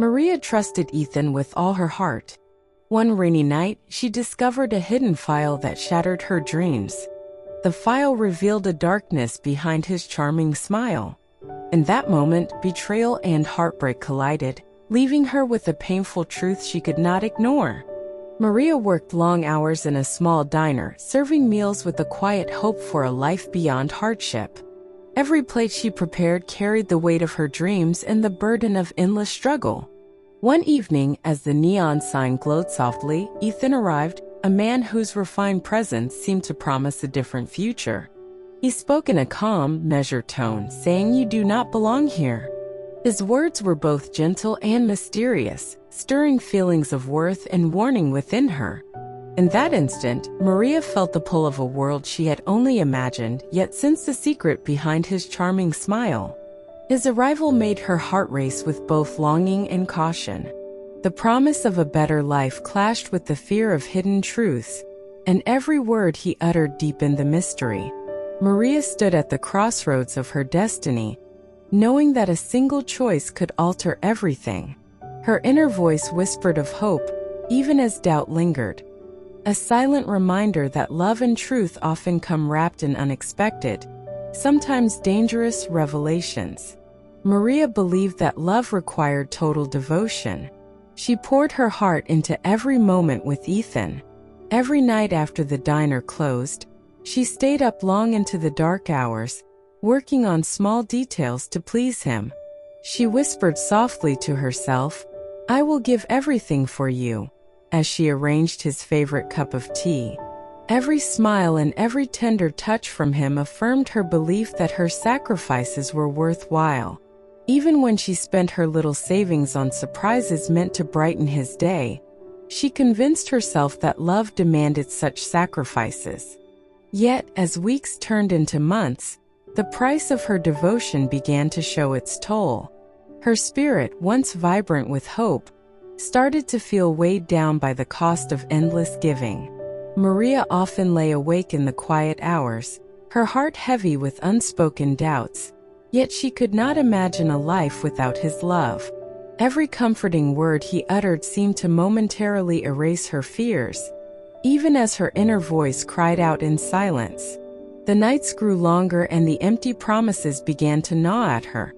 Maria trusted Ethan with all her heart. One rainy night, she discovered a hidden file that shattered her dreams. The file revealed a darkness behind his charming smile. In that moment, betrayal and heartbreak collided, leaving her with a painful truth she could not ignore. Maria worked long hours in a small diner, serving meals with a quiet hope for a life beyond hardship. Every plate she prepared carried the weight of her dreams and the burden of endless struggle. One evening, as the neon sign glowed softly, Ethan arrived, a man whose refined presence seemed to promise a different future. He spoke in a calm, measured tone, saying, "You do not belong here." His words were both gentle and mysterious, stirring feelings of worth and warning within her. In that instant, Maria felt the pull of a world she had only imagined, yet sensed the secret behind his charming smile. His arrival made her heart race with both longing and caution. The promise of a better life clashed with the fear of hidden truths, and every word he uttered deepened the mystery. Maria stood at the crossroads of her destiny, knowing that a single choice could alter everything. Her inner voice whispered of hope, even as doubt lingered. A silent reminder that love and truth often come wrapped in unexpected, sometimes dangerous revelations. Maria believed that love required total devotion. She poured her heart into every moment with Ethan. Every night after the diner closed, she stayed up long into the dark hours, working on small details to please him. She whispered softly to herself, "I will give everything for you," as she arranged his favorite cup of tea. Every smile and every tender touch from him affirmed her belief that her sacrifices were worthwhile. Even when she spent her little savings on surprises meant to brighten his day, she convinced herself that love demanded such sacrifices. Yet, as weeks turned into months, the price of her devotion began to show its toll. Her spirit, once vibrant with hope, started to feel weighed down by the cost of endless giving. Maria often lay awake in the quiet hours, her heart heavy with unspoken doubts, yet she could not imagine a life without his love. Every comforting word he uttered seemed to momentarily erase her fears, even as her inner voice cried out in silence. The nights grew longer and the empty promises began to gnaw at her,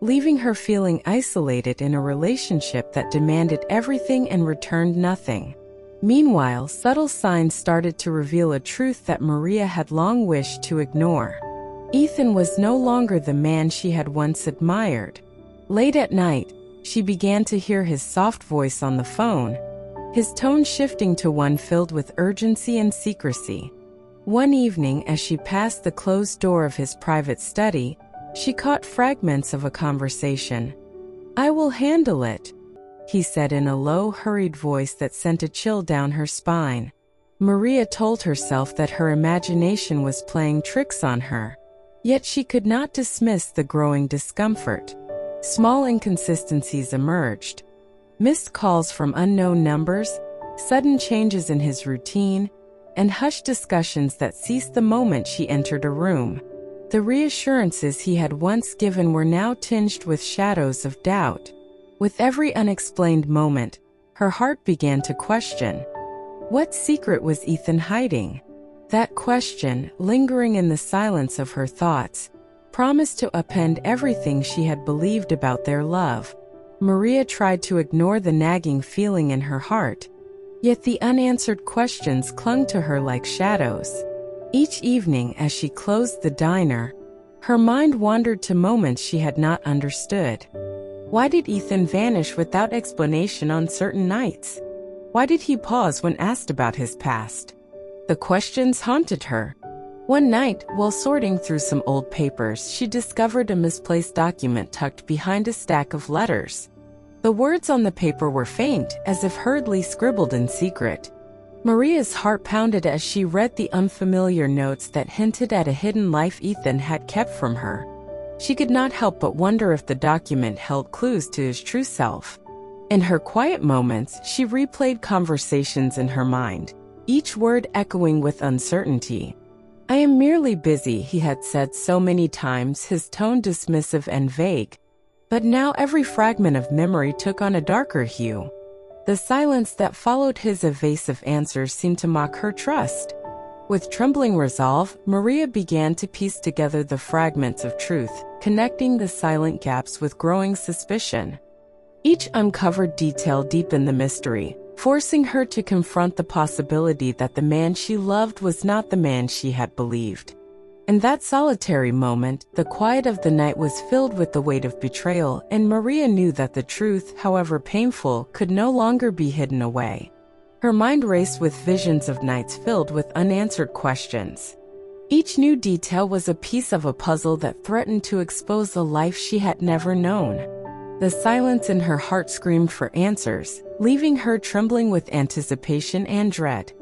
leaving her feeling isolated in a relationship that demanded everything and returned nothing. Meanwhile, subtle signs started to reveal a truth that Maria had long wished to ignore. Ethan was no longer the man she had once admired. Late at night, she began to hear his soft voice on the phone, his tone shifting to one filled with urgency and secrecy. One evening, as she passed the closed door of his private study, she caught fragments of a conversation. "I will handle it," he said in a low, hurried voice that sent a chill down her spine. Maria told herself that her imagination was playing tricks on her, yet she could not dismiss the growing discomfort. Small inconsistencies emerged. Missed calls from unknown numbers, sudden changes in his routine, and hushed discussions that ceased the moment she entered a room. The reassurances he had once given were now tinged with shadows of doubt. With every unexplained moment, her heart began to question. What secret was Ethan hiding? That question, lingering in the silence of her thoughts, promised to upend everything she had believed about their love. Maria tried to ignore the nagging feeling in her heart, yet the unanswered questions clung to her like shadows. Each evening, as she closed the diner, her mind wandered to moments she had not understood. Why did Ethan vanish without explanation on certain nights? Why did he pause when asked about his past? The questions haunted her. One night, while sorting through some old papers, she discovered a misplaced document tucked behind a stack of letters. The words on the paper were faint, as if hurriedly scribbled in secret. Maria's heart pounded as she read the unfamiliar notes that hinted at a hidden life Ethan had kept from her. She could not help but wonder if the document held clues to his true self. In her quiet moments, she replayed conversations in her mind, each word echoing with uncertainty. "I am merely busy," he had said so many times, his tone dismissive and vague. But now every fragment of memory took on a darker hue. The silence that followed his evasive answers seemed to mock her trust. With trembling resolve, Maria began to piece together the fragments of truth, connecting the silent gaps with growing suspicion. Each uncovered detail deepened the mystery, forcing her to confront the possibility that the man she loved was not the man she had believed. In that solitary moment, the quiet of the night was filled with the weight of betrayal, and Maria knew that the truth, however painful, could no longer be hidden away. Her mind raced with visions of nights filled with unanswered questions. Each new detail was a piece of a puzzle that threatened to expose a life she had never known. The silence in her heart screamed for answers, leaving her trembling with anticipation and dread.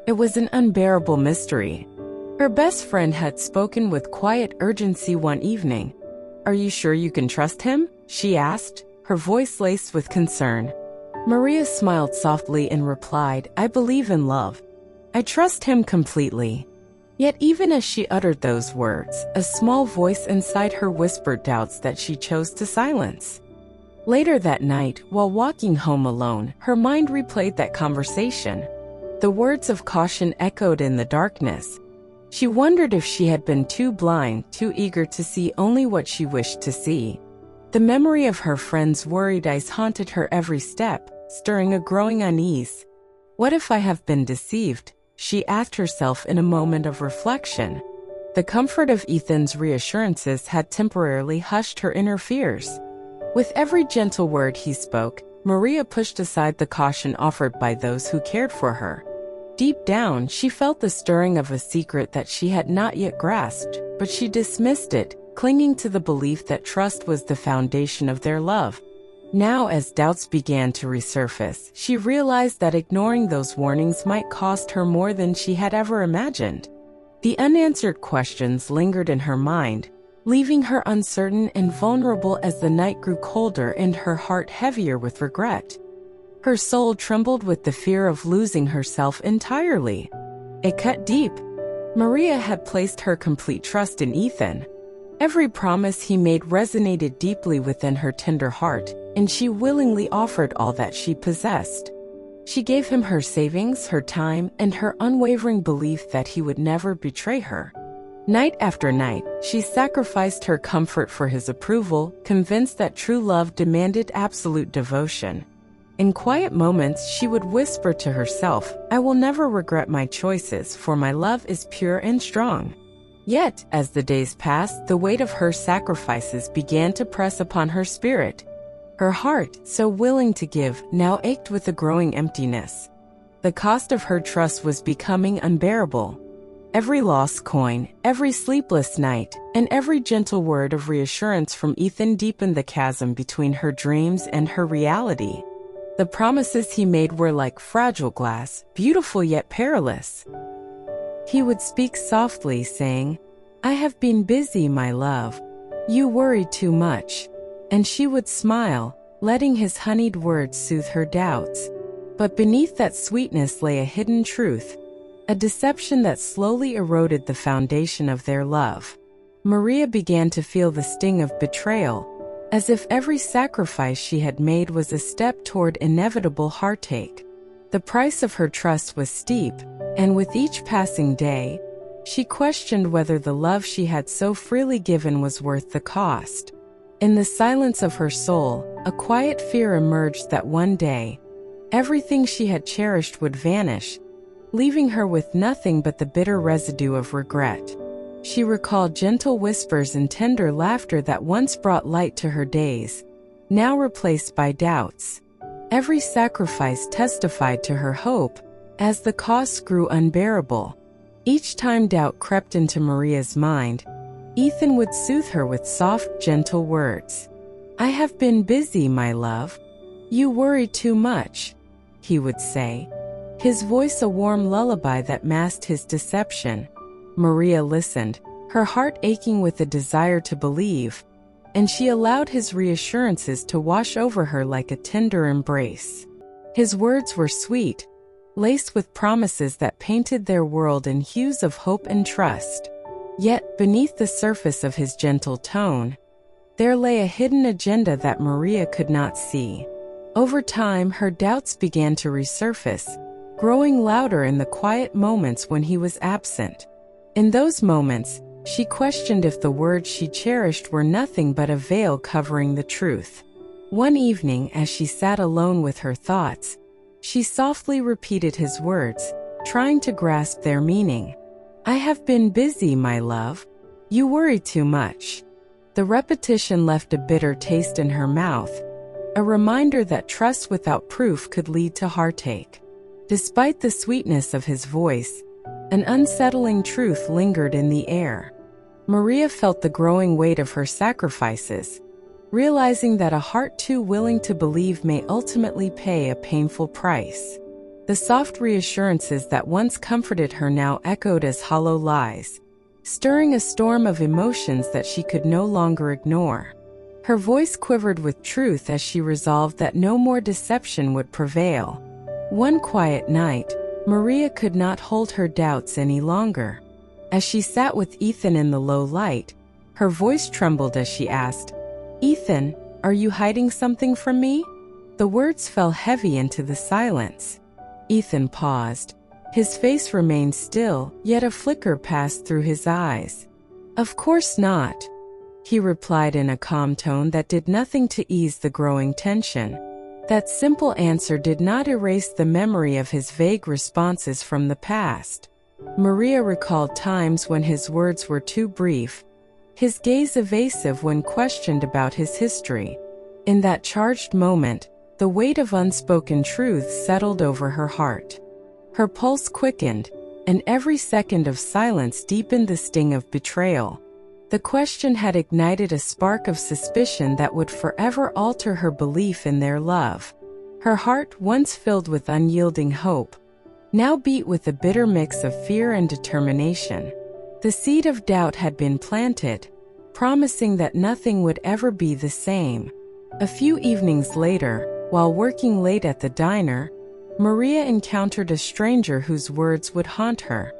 It was an unbearable mystery. Her best friend had spoken with quiet urgency one evening. "Are you sure you can trust him?" she asked, her voice laced with concern. Maria smiled softly and replied, "I believe in love. I trust him completely." Yet even as she uttered those words, a small voice inside her whispered doubts that she chose to silence. Later that night, while walking home alone, her mind replayed that conversation. The words of caution echoed in the darkness. She wondered if she had been too blind, too eager to see only what she wished to see. The memory of her friend's worried eyes haunted her every step, stirring a growing unease. "What if I have been deceived?" she asked herself in a moment of reflection. The comfort of Ethan's reassurances had temporarily hushed her inner fears. With every gentle word he spoke, Maria pushed aside the caution offered by those who cared for her. Deep down, she felt the stirring of a secret that she had not yet grasped, but she dismissed it, clinging to the belief that trust was the foundation of their love. Now, as doubts began to resurface, she realized that ignoring those warnings might cost her more than she had ever imagined. The unanswered questions lingered in her mind, leaving her uncertain and vulnerable as the night grew colder and her heart heavier with regret. Her soul trembled with the fear of losing herself entirely. It cut deep. Maria had placed her complete trust in Ethan. Every promise he made resonated deeply within her tender heart, and she willingly offered all that she possessed. She gave him her savings, her time, and her unwavering belief that he would never betray her. Night after night, she sacrificed her comfort for his approval, convinced that true love demanded absolute devotion. In quiet moments, she would whisper to herself, "I will never regret my choices, for my love is pure and strong." Yet, as the days passed, the weight of her sacrifices began to press upon her spirit. Her heart, so willing to give, now ached with a growing emptiness. The cost of her trust was becoming unbearable. Every lost coin, every sleepless night, and every gentle word of reassurance from Ethan deepened the chasm between her dreams and her reality. The promises he made were like fragile glass, beautiful yet perilous. He would speak softly, saying, "I have been busy, my love. You worry too much." And she would smile, letting his honeyed words soothe her doubts. But beneath that sweetness lay a hidden truth, a deception that slowly eroded the foundation of their love. Maria began to feel the sting of betrayal, as if every sacrifice she had made was a step toward inevitable heartache. The price of her trust was steep, and with each passing day, she questioned whether the love she had so freely given was worth the cost. In the silence of her soul, a quiet fear emerged that one day, everything she had cherished would vanish, leaving her with nothing but the bitter residue of regret. She recalled gentle whispers and tender laughter that once brought light to her days, now replaced by doubts. Every sacrifice testified to her hope, as the costs grew unbearable. Each time doubt crept into Maria's mind, Ethan would soothe her with soft, gentle words. "I have been busy, my love. You worry too much," he would say, his voice a warm lullaby that masked his deception. Maria listened, her heart aching with a desire to believe, and she allowed his reassurances to wash over her like a tender embrace. His words were sweet, laced with promises that painted their world in hues of hope and trust. Yet, beneath the surface of his gentle tone, there lay a hidden agenda that Maria could not see. Over time, her doubts began to resurface, growing louder in the quiet moments when he was absent. In those moments, she questioned if the words she cherished were nothing but a veil covering the truth. One evening, as she sat alone with her thoughts, she softly repeated his words, trying to grasp their meaning. "I have been busy, my love. You worry too much." The repetition left a bitter taste in her mouth, a reminder that trust without proof could lead to heartache. Despite the sweetness of his voice, an unsettling truth lingered in the air. Maria felt the growing weight of her sacrifices, realizing that a heart too willing to believe may ultimately pay a painful price. The soft reassurances that once comforted her now echoed as hollow lies, stirring a storm of emotions that she could no longer ignore. Her voice quivered with truth as she resolved that no more deception would prevail. One quiet night, Maria could not hold her doubts any longer. As she sat with Ethan in the low light, her voice trembled as she asked, "Ethan, are you hiding something from me?" The words fell heavy into the silence. Ethan paused. His face remained still, yet a flicker passed through his eyes. "Of course not," he replied in a calm tone that did nothing to ease the growing tension. That simple answer did not erase the memory of his vague responses from the past. Maria recalled times when his words were too brief, his gaze evasive when questioned about his history. In that charged moment, the weight of unspoken truth settled over her heart. Her pulse quickened, and every second of silence deepened the sting of betrayal. The question had ignited a spark of suspicion that would forever alter her belief in their love. Her heart, once filled with unyielding hope, now beat with a bitter mix of fear and determination. The seed of doubt had been planted, promising that nothing would ever be the same. A few evenings later, while working late at the diner, Maria encountered a stranger whose words would haunt her.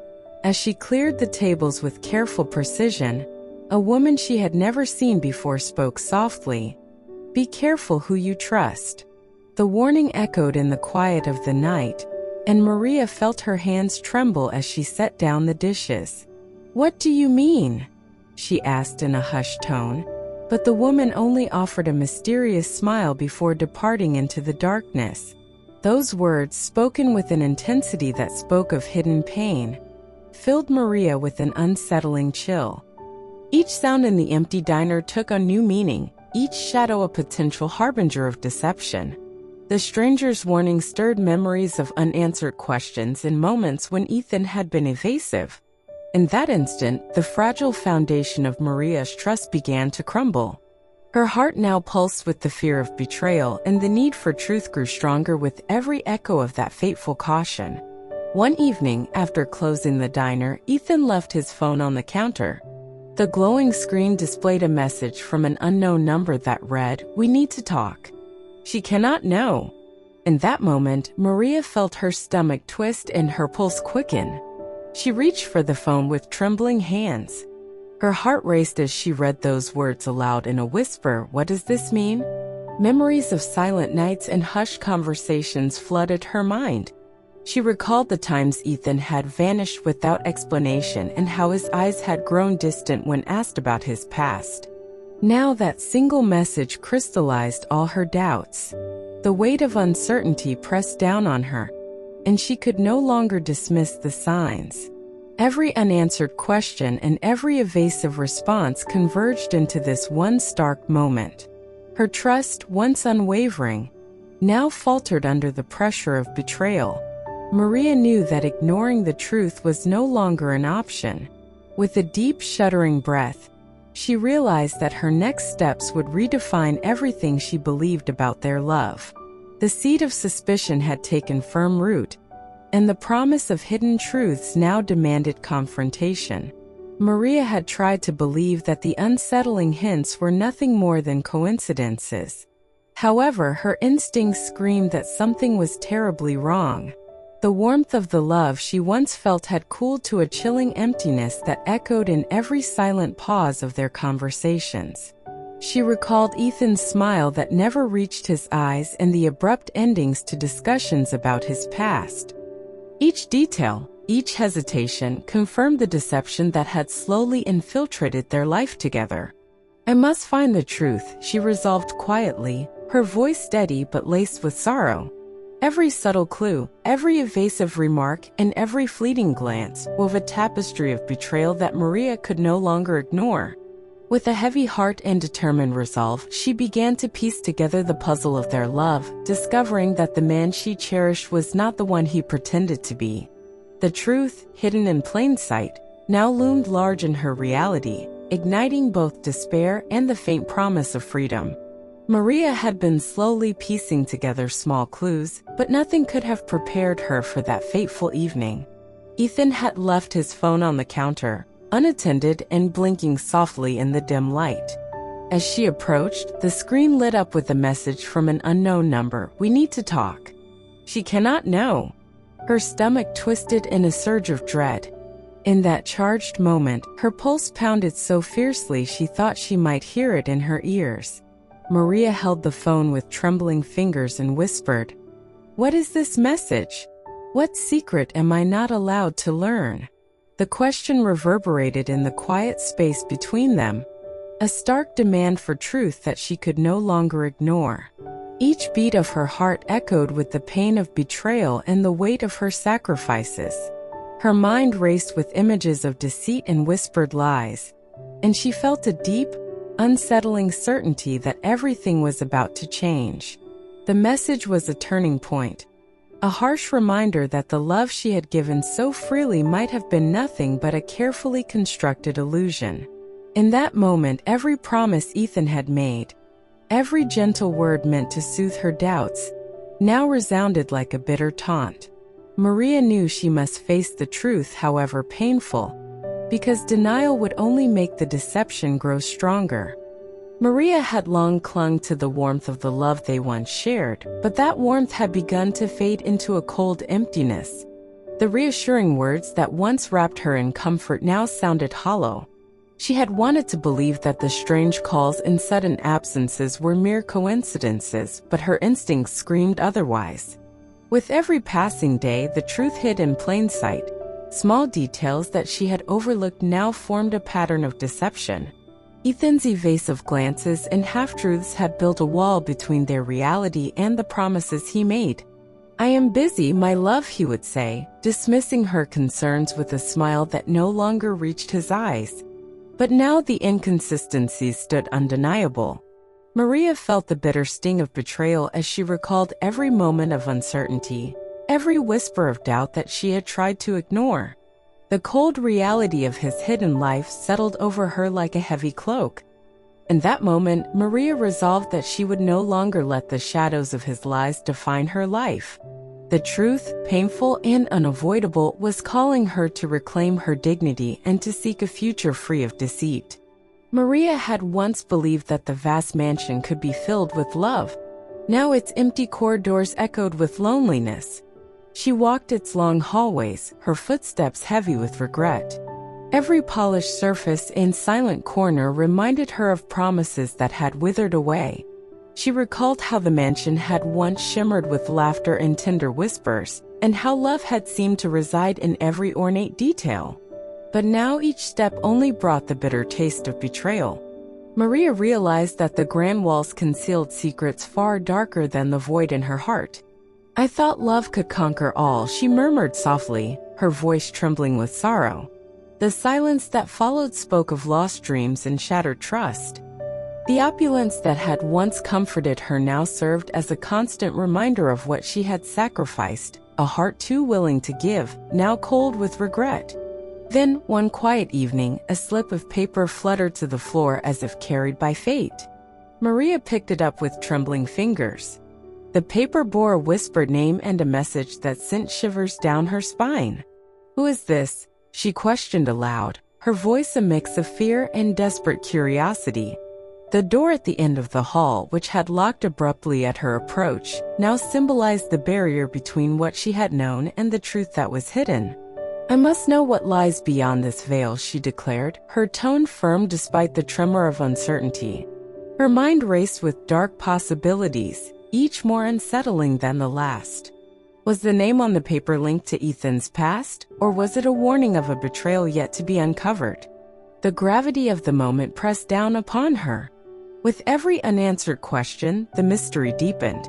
As she cleared the tables with careful precision, a woman she had never seen before spoke softly, "Be careful who you trust." The warning echoed in the quiet of the night, and Maria felt her hands tremble as she set down the dishes. "What do you mean?" she asked in a hushed tone, but the woman only offered a mysterious smile before departing into the darkness. Those words, spoken with an intensity that spoke of hidden pain, filled Maria with an unsettling chill. Each sound in the empty diner took on new meaning, each shadow a potential harbinger of deception. The stranger's warning stirred memories of unanswered questions in moments when Ethan had been evasive. In that instant, the fragile foundation of Maria's trust began to crumble. Her heart now pulsed with the fear of betrayal, and the need for truth grew stronger with every echo of that fateful caution. One evening, after closing the diner, Ethan left his phone on the counter. The glowing screen displayed a message from an unknown number that read, "We need to talk." She cannot know. In that moment, Maria felt her stomach twist and her pulse quicken. She reached for the phone with trembling hands. Her heart raced as she read those words aloud in a whisper. What does this mean? Memories of silent nights and hushed conversations flooded her mind. She recalled the times Ethan had vanished without explanation and how his eyes had grown distant when asked about his past. Now that single message crystallized all her doubts. The weight of uncertainty pressed down on her, and she could no longer dismiss the signs. Every unanswered question and every evasive response converged into this one stark moment. Her trust, once unwavering, now faltered under the pressure of betrayal. Maria knew that ignoring the truth was no longer an option. With a deep, shuddering breath, she realized that her next steps would redefine everything she believed about their love. The seed of suspicion had taken firm root, and the promise of hidden truths now demanded confrontation. Maria had tried to believe that the unsettling hints were nothing more than coincidences. However, her instincts screamed that something was terribly wrong. The warmth of the love she once felt had cooled to a chilling emptiness that echoed in every silent pause of their conversations. She recalled Ethan's smile that never reached his eyes and the abrupt endings to discussions about his past. Each detail, each hesitation confirmed the deception that had slowly infiltrated their life together. "I must find the truth," she resolved quietly, her voice steady but laced with sorrow. Every subtle clue, every evasive remark, and every fleeting glance wove a tapestry of betrayal that Maria could no longer ignore. With a heavy heart and determined resolve, she began to piece together the puzzle of their love, discovering that the man she cherished was not the one he pretended to be. The truth, hidden in plain sight, now loomed large in her reality, igniting both despair and the faint promise of freedom. Maria had been slowly piecing together small clues, but nothing could have prepared her for that fateful evening. Ethan had left his phone on the counter, unattended and blinking softly in the dim light. As she approached, the screen lit up with a message from an unknown number. "We need to talk." She cannot know. Her stomach twisted in a surge of dread. In that charged moment, her pulse pounded so fiercely she thought she might hear it in her ears. Maria held the phone with trembling fingers and whispered, "What is this message? What secret am I not allowed to learn?" The question reverberated in the quiet space between them, a stark demand for truth that she could no longer ignore. Each beat of her heart echoed with the pain of betrayal and the weight of her sacrifices. Her mind raced with images of deceit and whispered lies, and she felt a deep, unsettling certainty that everything was about to change. The message was a turning point, a harsh reminder that the love she had given so freely might have been nothing but a carefully constructed illusion. In that moment, every promise Ethan had made, every gentle word meant to soothe her doubts, now resounded like a bitter taunt. Maria knew she must face the truth, however painful, because denial would only make the deception grow stronger. Maria had long clung to the warmth of the love they once shared, but that warmth had begun to fade into a cold emptiness. The reassuring words that once wrapped her in comfort now sounded hollow. She had wanted to believe that the strange calls and sudden absences were mere coincidences, but her instincts screamed otherwise. With every passing day, the truth hid in plain sight. Small details that she had overlooked now formed a pattern of deception. Ethan's evasive glances and half-truths had built a wall between their reality and the promises he made. "I am busy, my love," he would say, dismissing her concerns with a smile that no longer reached his eyes. But now the inconsistencies stood undeniable. Maria felt the bitter sting of betrayal as she recalled every moment of uncertainty, every whisper of doubt that she had tried to ignore. The cold reality of his hidden life settled over her like a heavy cloak. In that moment, Maria resolved that she would no longer let the shadows of his lies define her life. The truth, painful and unavoidable, was calling her to reclaim her dignity and to seek a future free of deceit. Maria had once believed that the vast mansion could be filled with love. Now its empty corridors echoed with loneliness. She walked its long hallways, her footsteps heavy with regret. Every polished surface and silent corner reminded her of promises that had withered away. She recalled how the mansion had once shimmered with laughter and tender whispers, and how love had seemed to reside in every ornate detail. But now each step only brought the bitter taste of betrayal. Maria realized that the grand walls concealed secrets far darker than the void in her heart. "I thought love could conquer all," she murmured softly, her voice trembling with sorrow. The silence that followed spoke of lost dreams and shattered trust. The opulence that had once comforted her now served as a constant reminder of what she had sacrificed, a heart too willing to give, now cold with regret. Then, one quiet evening, a slip of paper fluttered to the floor as if carried by fate. Maria picked it up with trembling fingers. The paper bore a whispered name and a message that sent shivers down her spine. "Who is this?" she questioned aloud, her voice a mix of fear and desperate curiosity. The door at the end of the hall, which had locked abruptly at her approach, now symbolized the barrier between what she had known and the truth that was hidden. "I must know what lies beyond this veil," she declared, her tone firm despite the tremor of uncertainty. Her mind raced with dark possibilities, each more unsettling than the last. Was the name on the paper linked to Ethan's past, or was it a warning of a betrayal yet to be uncovered? The gravity of the moment pressed down upon her. With every unanswered question, the mystery deepened.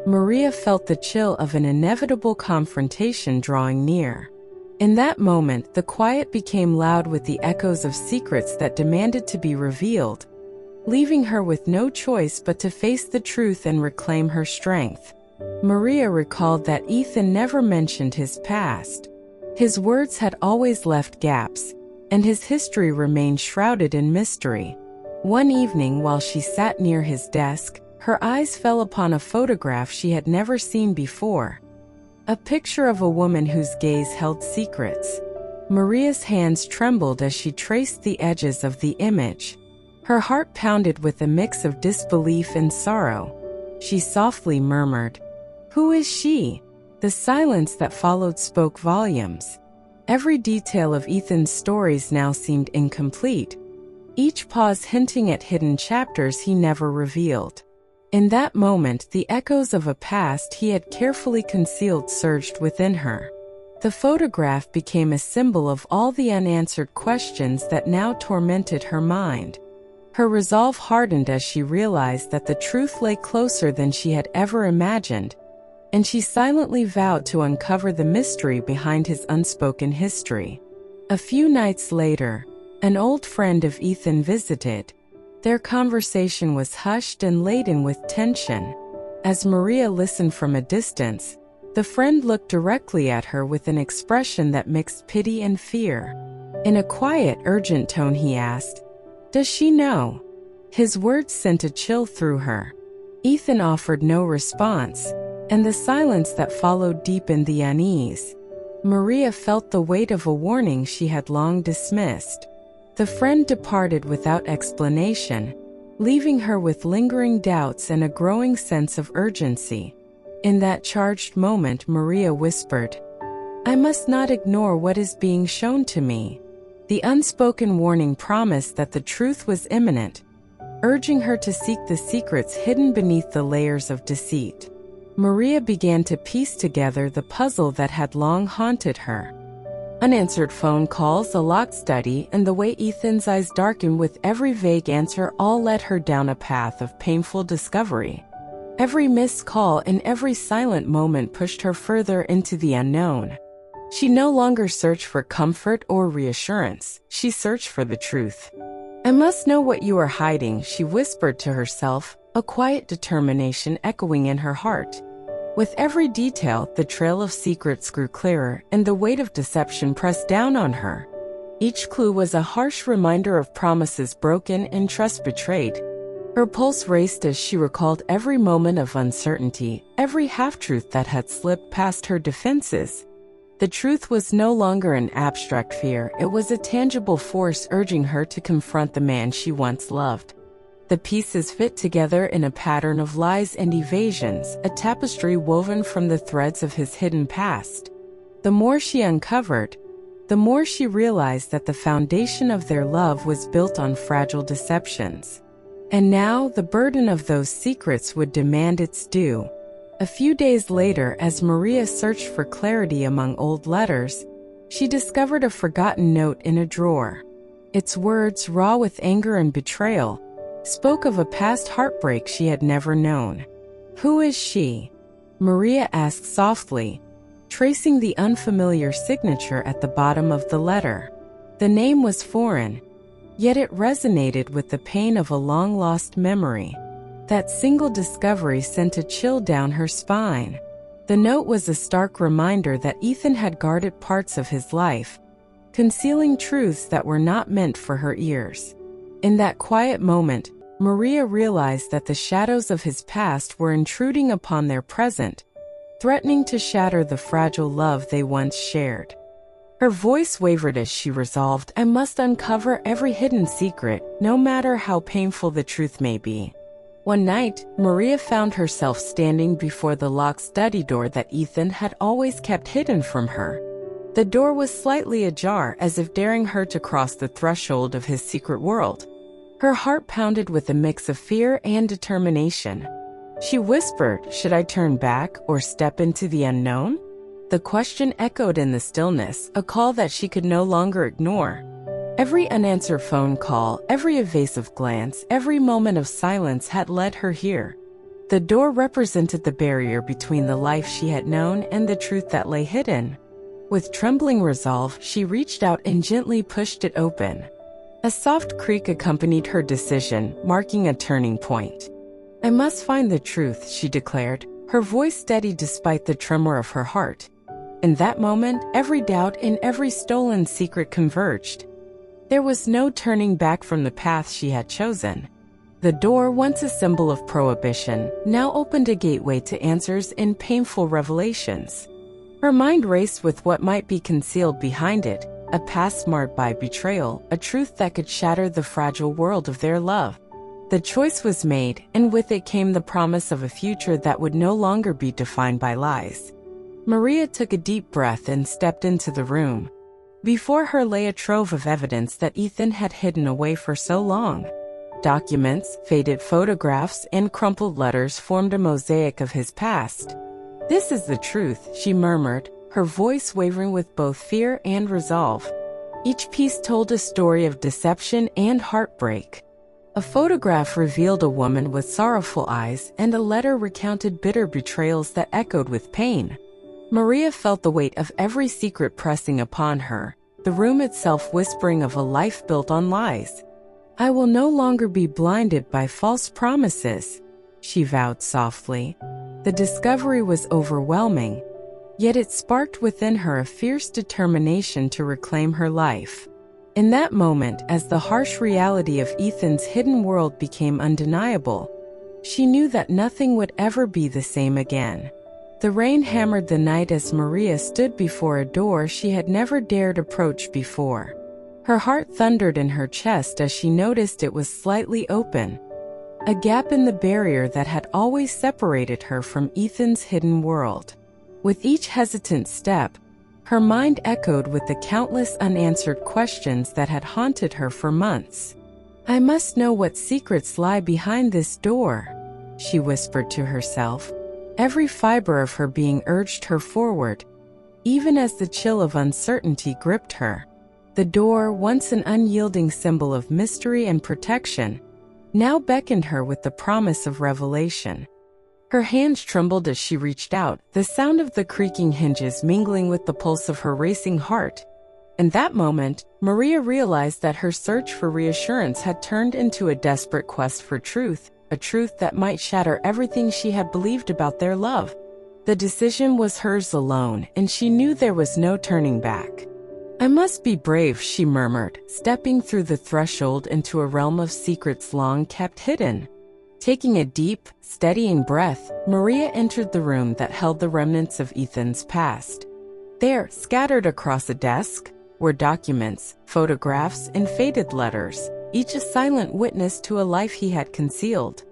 Maria felt the chill of an inevitable confrontation drawing near. In that moment, the quiet became loud with the echoes of secrets that demanded to be revealed, leaving her with no choice but to face the truth and reclaim her strength. Maria recalled that Ethan never mentioned his past. His words had always left gaps, and his history remained shrouded in mystery. One evening, while she sat near his desk, her eyes fell upon a photograph she had never seen before. A picture of a woman whose gaze held secrets. Maria's hands trembled as she traced the edges of the image. Her heart pounded with a mix of disbelief and sorrow. She softly murmured, "Who is she?" The silence that followed spoke volumes. Every detail of Ethan's stories now seemed incomplete, each pause hinting at hidden chapters he never revealed. In that moment, the echoes of a past he had carefully concealed surged within her. The photograph became a symbol of all the unanswered questions that now tormented her mind. Her resolve hardened as she realized that the truth lay closer than she had ever imagined, and she silently vowed to uncover the mystery behind his unspoken history. A few nights later, an old friend of Ethan visited. Their conversation was hushed and laden with tension. As Maria listened from a distance, the friend looked directly at her with an expression that mixed pity and fear. In a quiet, urgent tone he asked, "Does she know?" His words sent a chill through her. Ethan offered no response, and the silence that followed deepened the unease. Maria felt the weight of a warning she had long dismissed. The friend departed without explanation, leaving her with lingering doubts and a growing sense of urgency. In that charged moment, Maria whispered, "I must not ignore what is being shown to me." The unspoken warning promised that the truth was imminent, urging her to seek the secrets hidden beneath the layers of deceit. Maria began to piece together the puzzle that had long haunted her. Unanswered phone calls, a locked study, and the way Ethan's eyes darkened with every vague answer all led her down a path of painful discovery. Every missed call and every silent moment pushed her further into the unknown. She no longer searched for comfort or reassurance, she searched for the truth. "I must know what you are hiding," she whispered to herself, a quiet determination echoing in her heart. With every detail, the trail of secrets grew clearer, and the weight of deception pressed down on her. Each clue was a harsh reminder of promises broken and trust betrayed. Her pulse raced as she recalled every moment of uncertainty, every half-truth that had slipped past her defenses. The truth was no longer an abstract fear, it was a tangible force urging her to confront the man she once loved. The pieces fit together in a pattern of lies and evasions, a tapestry woven from the threads of his hidden past. The more she uncovered, the more she realized that the foundation of their love was built on fragile deceptions. And now the burden of those secrets would demand its due. A few days later, as Maria searched for clarity among old letters, she discovered a forgotten note in a drawer. Its words, raw with anger and betrayal, spoke of a past heartbreak she had never known. "Who is she?" Maria asked softly, tracing the unfamiliar signature at the bottom of the letter. The name was foreign, yet it resonated with the pain of a long-lost memory. That single discovery sent a chill down her spine. The note was a stark reminder that Ethan had guarded parts of his life, concealing truths that were not meant for her ears. In that quiet moment, Maria realized that the shadows of his past were intruding upon their present, threatening to shatter the fragile love they once shared. Her voice wavered as she resolved, "I must uncover every hidden secret, no matter how painful the truth may be." One night, Maria found herself standing before the locked study door that Ethan had always kept hidden from her. The door was slightly ajar, as if daring her to cross the threshold of his secret world. Her heart pounded with a mix of fear and determination. She whispered, "Should I turn back or step into the unknown?" The question echoed in the stillness, a call that she could no longer ignore. Every unanswered phone call, every evasive glance, every moment of silence had led her here. The door represented the barrier between the life she had known and the truth that lay hidden. With trembling resolve, she reached out and gently pushed it open. A soft creak accompanied her decision, marking a turning point. "I must find the truth," she declared, her voice steady despite the tremor of her heart. In that moment, every doubt and every stolen secret converged. There was no turning back from the path she had chosen. The door, once a symbol of prohibition, now opened a gateway to answers and painful revelations. Her mind raced with what might be concealed behind it, a past marred by betrayal, a truth that could shatter the fragile world of their love. The choice was made, and with it came the promise of a future that would no longer be defined by lies. Maria took a deep breath and stepped into the room. Before her lay a trove of evidence that Ethan had hidden away for so long. Documents, faded photographs, and crumpled letters formed a mosaic of his past. "This is the truth," she murmured, her voice wavering with both fear and resolve. Each piece told a story of deception and heartbreak. A photograph revealed a woman with sorrowful eyes, and a letter recounted bitter betrayals that echoed with pain. Maria felt the weight of every secret pressing upon her, the room itself whispering of a life built on lies. "I will no longer be blinded by false promises," she vowed softly. The discovery was overwhelming, yet it sparked within her a fierce determination to reclaim her life. In that moment, as the harsh reality of Ethan's hidden world became undeniable, she knew that nothing would ever be the same again. The rain hammered the night as Maria stood before a door she had never dared approach before. Her heart thundered in her chest as she noticed it was slightly open, a gap in the barrier that had always separated her from Ethan's hidden world. With each hesitant step, her mind echoed with the countless unanswered questions that had haunted her for months. "I must know what secrets lie behind this door," she whispered to herself. Every fiber of her being urged her forward, even as the chill of uncertainty gripped her. The door, once an unyielding symbol of mystery and protection, now beckoned her with the promise of revelation. Her hands trembled as she reached out, the sound of the creaking hinges mingling with the pulse of her racing heart. In that moment, Maria realized that her search for reassurance had turned into a desperate quest for truth, a truth that might shatter everything she had believed about their love. The decision was hers alone, and she knew there was no turning back. "I must be brave," she murmured, stepping through the threshold into a realm of secrets long kept hidden. Taking a deep, steadying breath, Maria entered the room that held the remnants of Ethan's past. There, scattered across a desk, were documents, photographs, and faded letters, each a silent witness to a life he had concealed.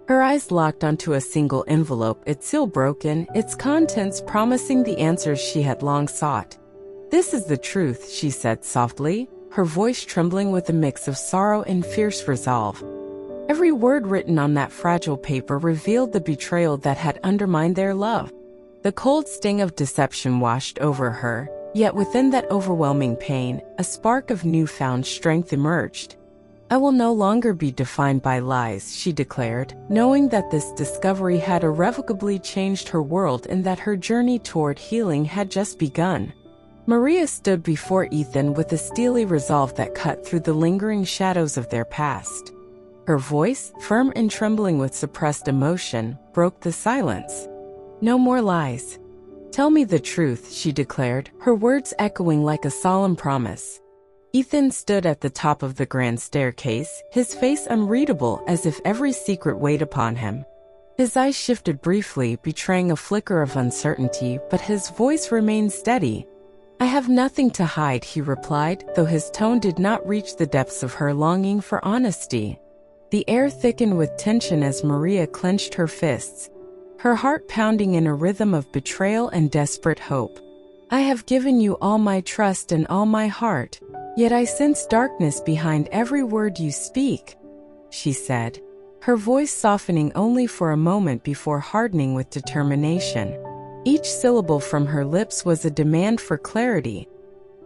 Her eyes locked onto a single envelope, its seal broken, its contents promising the answers she had long sought. "This is the truth," she said softly, her voice trembling with a mix of sorrow and fierce resolve. Every word written on that fragile paper revealed the betrayal that had undermined their love. The cold sting of deception washed over her, yet within that overwhelming pain, a spark of newfound strength emerged. "I will no longer be defined by lies," she declared, knowing that this discovery had irrevocably changed her world and that her journey toward healing had just begun. Maria stood before Ethan with a steely resolve that cut through the lingering shadows of their past. Her voice, firm and trembling with suppressed emotion, broke the silence. "No more lies. Tell me the truth," she declared, her words echoing like a solemn promise. Ethan stood at the top of the grand staircase, his face unreadable as if every secret weighed upon him. His eyes shifted briefly, betraying a flicker of uncertainty, but his voice remained steady. "I have nothing to hide," he replied, though his tone did not reach the depths of her longing for honesty. The air thickened with tension as Maria clenched her fists, her heart pounding in a rhythm of betrayal and desperate hope. "I have given you all my trust and all my heart, yet I sense darkness behind every word you speak." she said, her voice softening only for a moment before hardening with determination. Each syllable from her lips was a demand for clarity,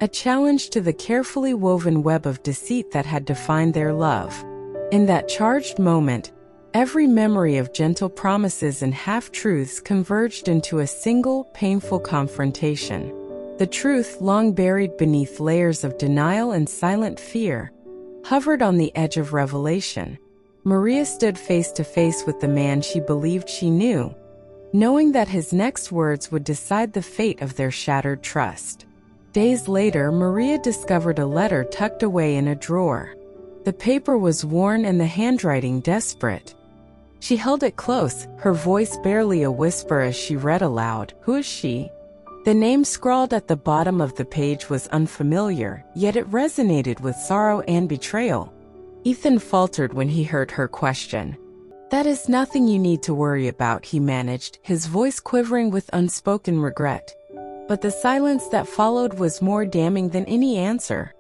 a challenge to the carefully woven web of deceit that had defined their love. In that charged moment, every memory of gentle promises and half-truths converged into a single, painful confrontation. The truth, long buried beneath layers of denial and silent fear, hovered on the edge of revelation. Maria stood face to face with the man she believed she knew, knowing that his next words would decide the fate of their shattered trust. Days later, Maria discovered a letter tucked away in a drawer. The paper was worn and the handwriting desperate. She held it close, her voice barely a whisper as she read aloud, "Who is she?" The name scrawled at the bottom of the page was unfamiliar, yet it resonated with sorrow and betrayal. Ethan faltered when he heard her question. "That is nothing you need to worry about," he managed, his voice quivering with unspoken regret. But the silence that followed was more damning than any answer.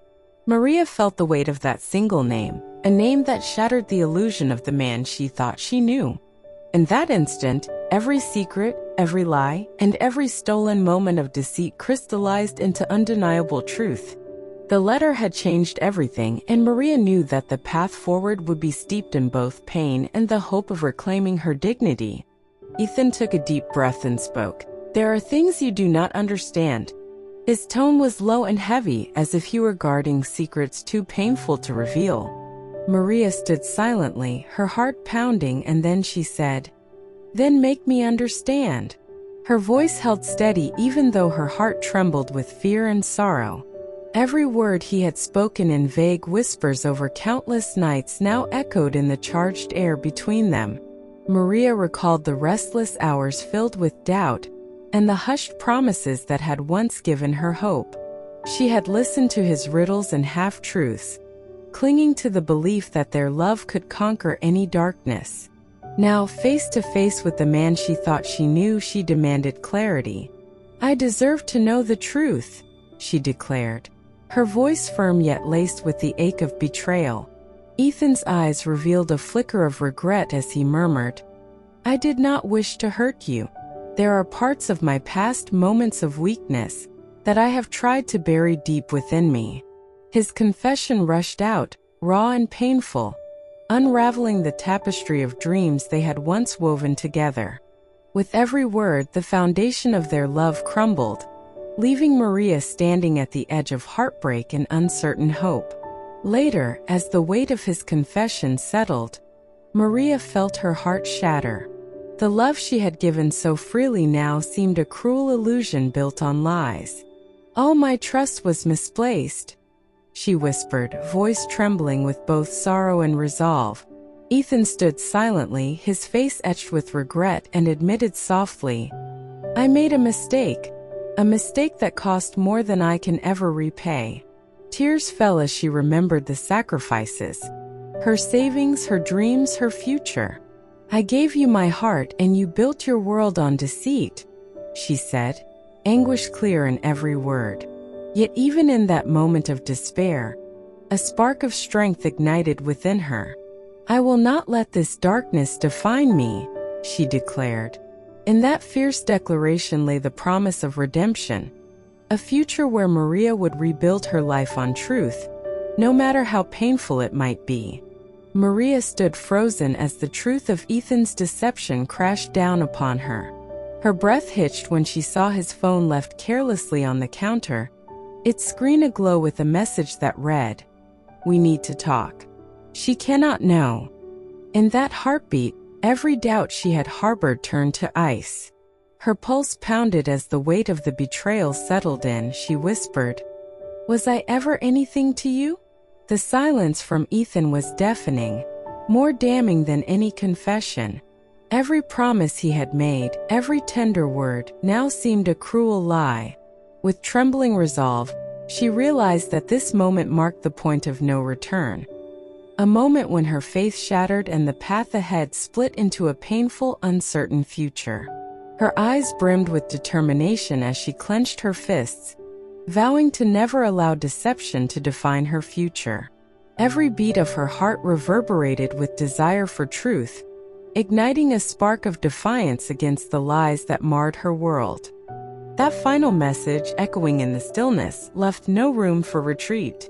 Maria felt the weight of that single name, a name that shattered the illusion of the man she thought she knew. In that instant, every secret, every lie, and every stolen moment of deceit crystallized into undeniable truth. The letter had changed everything, and Maria knew that the path forward would be steeped in both pain and the hope of reclaiming her dignity. Ethan took a deep breath and spoke. "There are things you do not understand." His tone was low and heavy, as if he were guarding secrets too painful to reveal. Maria stood silently, her heart pounding, and then she said, "Then make me understand." Her voice held steady even though her heart trembled with fear and sorrow. Every word he had spoken in vague whispers over countless nights now echoed in the charged air between them. Maria recalled the restless hours filled with doubt, and the hushed promises that had once given her hope. She had listened to his riddles and half-truths, clinging to the belief that their love could conquer any darkness. Now, face to face with the man she thought she knew, she demanded clarity. "I deserve to know the truth," she declared, her voice firm yet laced with the ache of betrayal. Ethan's eyes revealed a flicker of regret as he murmured, "I did not wish to hurt you. There are parts of my past, moments of weakness, that I have tried to bury deep within me." His confession rushed out, raw and painful, unraveling the tapestry of dreams they had once woven together. With every word, the foundation of their love crumbled, leaving Maria standing at the edge of heartbreak and uncertain hope. Later, as the weight of his confession settled, Maria felt her heart shatter. The love she had given so freely now seemed a cruel illusion built on lies. "All my trust was misplaced," she whispered, voice trembling with both sorrow and resolve. Ethan stood silently, his face etched with regret, and admitted softly, "I made a mistake that cost more than I can ever repay." Tears fell as she remembered the sacrifices, her savings, her dreams, her future. "I gave you my heart and you built your world on deceit," she said, anguish clear in every word. Yet even in that moment of despair, a spark of strength ignited within her. "I will not let this darkness define me," she declared. In that fierce declaration lay the promise of redemption, a future where Maria would rebuild her life on truth, no matter how painful it might be. Maria stood frozen as the truth of Ethan's deception crashed down upon her. Her breath hitched when she saw his phone left carelessly on the counter, its screen aglow with a message that read, "We need to talk." She cannot know. In that heartbeat, every doubt she had harbored turned to ice. Her pulse pounded as the weight of the betrayal settled in. She whispered, "Was I ever anything to you?" The silence from Ethan was deafening, more damning than any confession. Every promise he had made, every tender word, now seemed a cruel lie. With trembling resolve, she realized that this moment marked the point of no return. A moment when her faith shattered and the path ahead split into a painful, uncertain future. Her eyes brimmed with determination as she clenched her fists, vowing to never allow deception to define her future. Every beat of her heart reverberated with desire for truth, igniting a spark of defiance against the lies that marred her world. That final message, echoing in the stillness, left no room for retreat.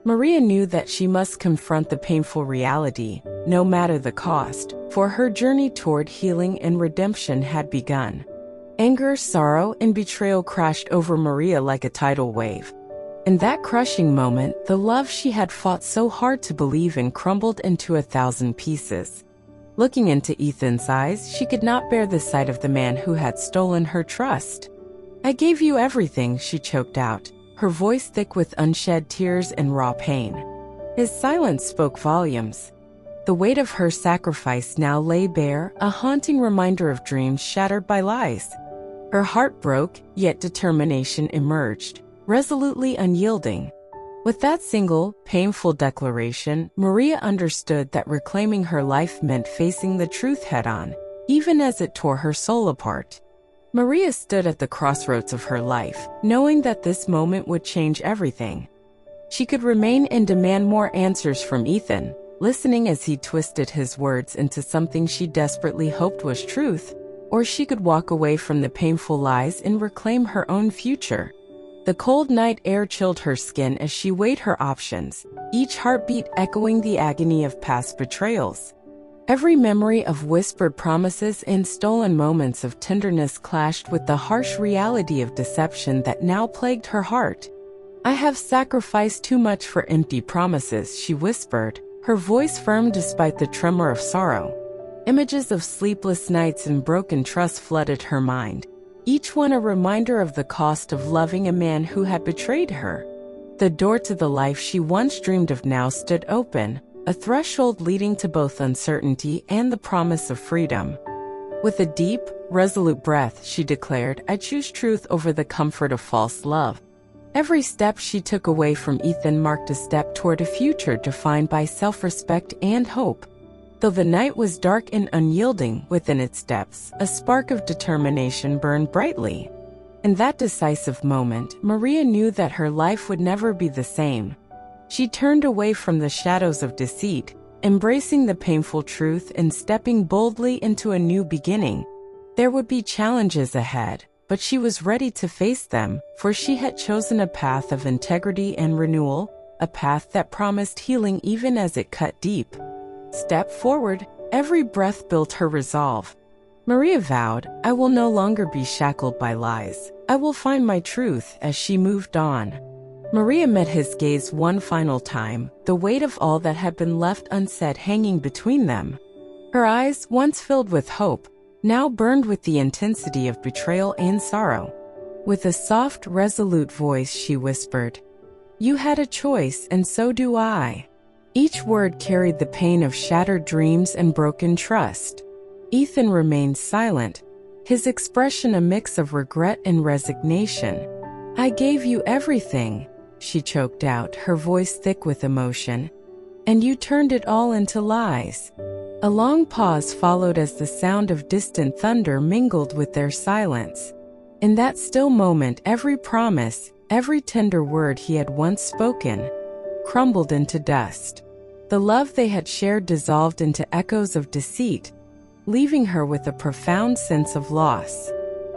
Maria knew that she must confront the painful reality, no matter the cost, for her journey toward healing and redemption had begun. Anger, sorrow, and betrayal crashed over Maria like a tidal wave. In that crushing moment, the love she had fought so hard to believe in crumbled into 1,000 pieces. Looking into Ethan's eyes, she could not bear the sight of the man who had stolen her trust. "I gave you everything," she choked out, her voice thick with unshed tears and raw pain. His silence spoke volumes. The weight of her sacrifice now lay bare, a haunting reminder of dreams shattered by lies. Her heart broke, yet determination emerged, resolutely unyielding. With that single, painful declaration, Maria understood that reclaiming her life meant facing the truth head-on, even as it tore her soul apart. Maria stood at the crossroads of her life, knowing that this moment would change everything. She could remain and demand more answers from Ethan, listening as he twisted his words into something she desperately hoped was truth, or she could walk away from the painful lies and reclaim her own future. The cold night air chilled her skin as she weighed her options, each heartbeat echoing the agony of past betrayals. Every memory of whispered promises and stolen moments of tenderness clashed with the harsh reality of deception that now plagued her heart. "I have sacrificed too much for empty promises," she whispered, her voice firm despite the tremor of sorrow. Images of sleepless nights and broken trust flooded her mind, each one a reminder of the cost of loving a man who had betrayed her. The door to the life she once dreamed of now stood open, a threshold leading to both uncertainty and the promise of freedom. With a deep, resolute breath, she declared, "I choose truth over the comfort of false love." Every step she took away from Ethan marked a step toward a future defined by self-respect and hope. Though the night was dark and unyielding, within its depths, a spark of determination burned brightly. In that decisive moment, Maria knew that her life would never be the same. She turned away from the shadows of deceit, embracing the painful truth and stepping boldly into a new beginning. There would be challenges ahead, but she was ready to face them, for she had chosen a path of integrity and renewal, a path that promised healing even as it cut deep. Step forward, every breath built her resolve. Maria vowed, "I will no longer be shackled by lies. I will find my truth," as she moved on. Maria met his gaze one final time, the weight of all that had been left unsaid hanging between them. Her eyes, once filled with hope, now burned with the intensity of betrayal and sorrow. With a soft, resolute voice, she whispered, "You had a choice, and so do I." Each word carried the pain of shattered dreams and broken trust. Ethan remained silent, his expression a mix of regret and resignation. "I gave you everything," she choked out, her voice thick with emotion, "and you turned it all into lies." A long pause followed as the sound of distant thunder mingled with their silence. In that still moment, every promise, every tender word he had once spoken, crumbled into dust. The love they had shared dissolved into echoes of deceit, leaving her with a profound sense of loss.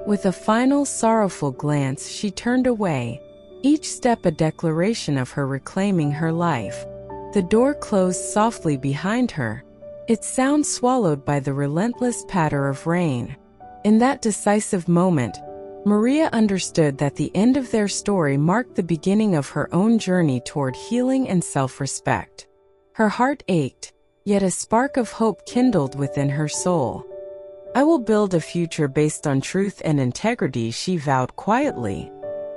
With a final sorrowful glance, she turned away, each step a declaration of her reclaiming her life. The door closed softly behind her, its sound swallowed by the relentless patter of rain. In that decisive moment, Maria understood that the end of their story marked the beginning of her own journey toward healing and self-respect. Her heart ached, yet a spark of hope kindled within her soul. "I will build a future based on truth and integrity," she vowed quietly.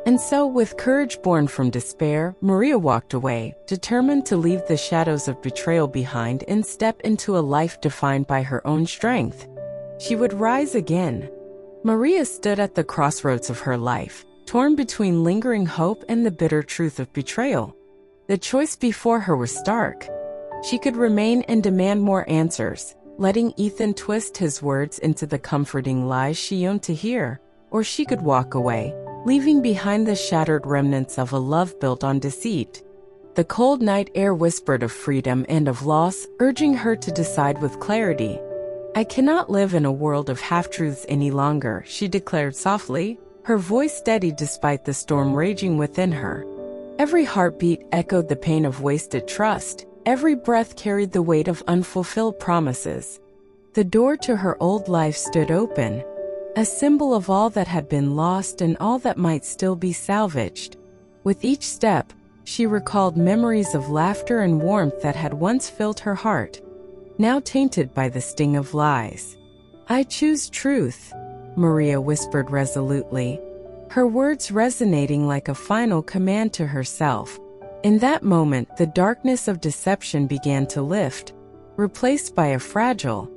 And so, with courage born from despair, Maria walked away, determined to leave the shadows of betrayal behind and step into a life defined by her own strength. She would rise again. Maria stood at the crossroads of her life, torn between lingering hope and the bitter truth of betrayal. The choice before her was stark. She could remain and demand more answers, letting Ethan twist his words into the comforting lies she yearned to hear, or she could walk away, leaving behind the shattered remnants of a love built on deceit. The cold night air whispered of freedom and of loss, urging her to decide with clarity. "I cannot live in a world of half-truths any longer," she declared softly, her voice steady despite the storm raging within her. Every heartbeat echoed the pain of wasted trust. Every breath carried the weight of unfulfilled promises. The door to her old life stood open, a symbol of all that had been lost and all that might still be salvaged. With each step, she recalled memories of laughter and warmth that had once filled her heart, now tainted by the sting of lies. "I choose truth," Maria whispered resolutely, her words resonating like a final command to herself. In that moment, the darkness of deception began to lift, replaced by a fragile,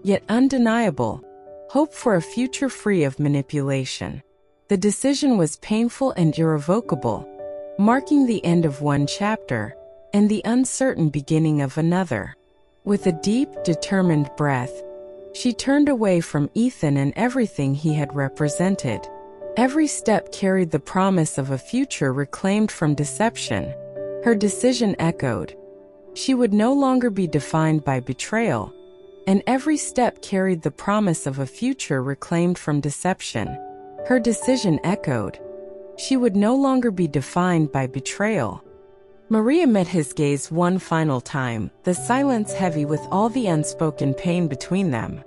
yet undeniable, hope for a future free of manipulation. The decision was painful and irrevocable, marking the end of one chapter and the uncertain beginning of another. With a deep, determined breath, she turned away from Ethan and everything he had represented. Every step carried the promise of a future reclaimed from deception. Her decision echoed. She would no longer be defined by betrayal, and every step carried the promise of a future reclaimed from deception. Her decision echoed. She would no longer be defined by betrayal. Maria met his gaze one final time, the silence heavy with all the unspoken pain between them.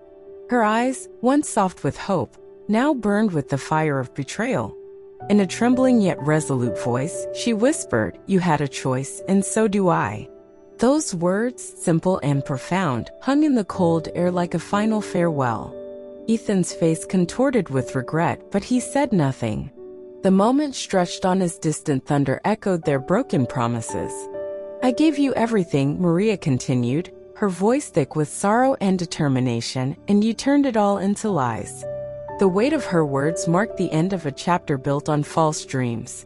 Her eyes, once soft with hope, now burned with the fire of betrayal. In a trembling yet resolute voice, she whispered, "You had a choice, and so do I." Those words, simple and profound, hung in the cold air like a final farewell. Ethan's face contorted with regret, but he said nothing. The moment stretched on as distant thunder echoed their broken promises. "I gave you everything," Maria continued, her voice thick with sorrow and determination, "and you turned it all into lies." The weight of her words marked the end of a chapter built on false dreams.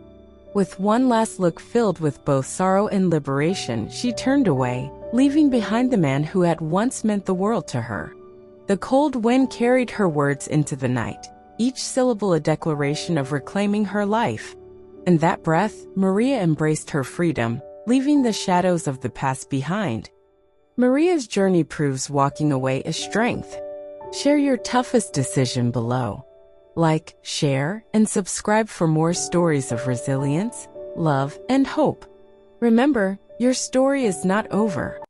With one last look filled with both sorrow and liberation, she turned away, leaving behind the man who had once meant the world to her. The cold wind carried her words into the night, each syllable a declaration of reclaiming her life. In that breath, Maria embraced her freedom, leaving the shadows of the past behind. Maria's journey proves walking away is strength. Share your toughest decision below. Like, share, and subscribe for more stories of resilience, love, and hope. Remember, your story is not over.